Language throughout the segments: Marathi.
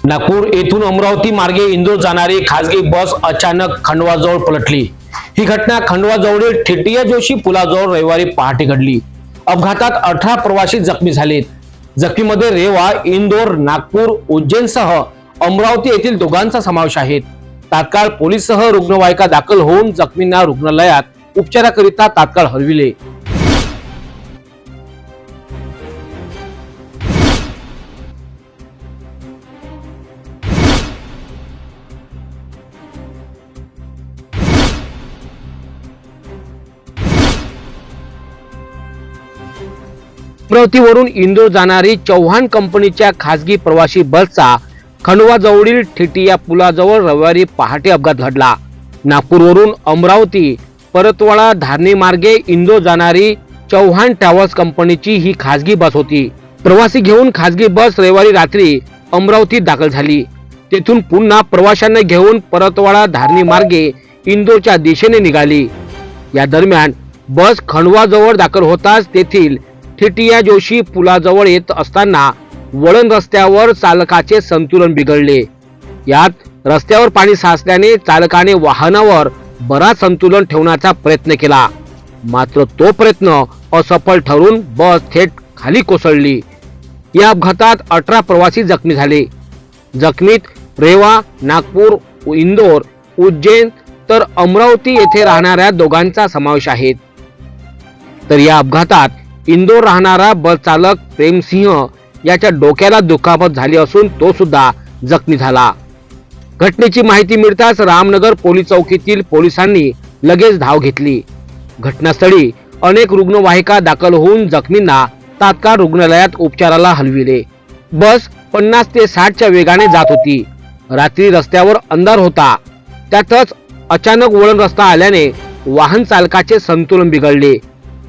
नागपूर येथून अमरावती मार्गे इंदोर जाणारी खासगी बस अचानक खंडवाजवळ पलटली। ही घटना खंडवाजवळील ठेटिया जोशी पुलाजवळ रविवारी पहाटे घडली। अपघातात 18 प्रवासी जखमी झालेत। जखमीमध्ये रेवा, इंदोर, नागपूर, उज्जैनसह अमरावती येथील दोघांचा समावेश आहे। तात्काळ पोलीससह रुग्णवाहिका दाखल होऊन जखमींना रुग्णालयात उपचाराकरिता तात्काळ हलविले। अमरावतीवरून इंदोर जाणारी चौहान कंपनीच्या खासगी प्रवासी बसचा खंडवाजवळील ठेटिया पुलाजवळ रविवारी पहाटे अपघात घडला। नागपूरवरून अमरावती परतवाडा धारणी मार्गे इंदोर जाणारी चौहान ट्रॅव्हल्स कंपनीची ही खासगी बस होती। प्रवासी घेऊन खासगी बस रविवारी रात्री अमरावतीत दाखल झाली। तेथून पुन्हा प्रवाशांना घेऊन परतवाडा धारणी मार्गे इंदोरच्या दिशेने निघाली। या दरम्यान बस खंडवाजवळ दाखल होताच तेथील ठेटिया जोशी पुलाजवळ येत असताना वळण रस्त्यावर चालकाचे संतुलन बिघडले। यात रस्त्यावर पाणी साचल्याने चालकाने वाहनावर बराच संतुलन ठेवण्याचा प्रयत्न केला, मात्र तो प्रयत्न असफल ठरून बस थेट खाली कोसळली। या अपघातात 18 प्रवासी जखमी झाले। जखमीत रेवा, नागपूर, इंदोर, उज्जैन तर अमरावती येथे राहणाऱ्या दोघांचा समावेश आहे। तर या अपघातात इंदोर राहणारा बस चालक प्रेमसिंह याच्या डोक्याला दुखापत झाली असून तो सुद्धा जखमी झाला। घटनेची माहिती मिळताच रामनगर पोलीस चौकीतील पोलिसांनी लगेच धाव घेतली। घटनास्थळी अनेक रुग्णवाहिका दाखल होऊन जखमींना तात्काळ रुग्णालयात उपचाराला हलविले। बस 50 ते 60 च्या वेगाने जात होती। रात्री रस्त्यावर अंधार होता, त्यातच अचानक वळण रस्ता आल्याने वाहन चालकाचे संतुलन बिघडले।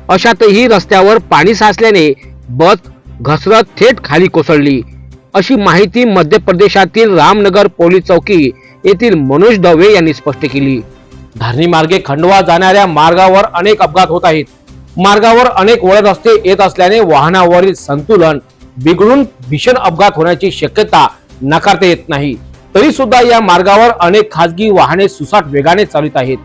अशातही रस्त्यावर पाणी साचल्याने बस घसरत थेट खाली कोसळली, अशी माहिती मध्य प्रदेशातील रामनगर पोलीस चौकी येथील मनोज दवे यांनी स्पष्ट केली। धारणी मार्गे खंडवा जाणाऱ्या मार्गावर अनेक अपघात होत आहेत। मार्गावर अनेक वळण रस्ते येत असल्याने वाहनावरील संतुलन बिघडून भीषण अपघात होण्याची शक्यता नाकारता येत नाही। तरी सुद्धा या मार्गावर अनेक खासगी वाहने सुसाट वेगाने चालत आहेत।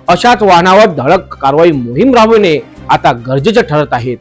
अशाच वाहनावर धडक कारवाई मोहीम राबविणे आता गरजेचे ठरत आहे।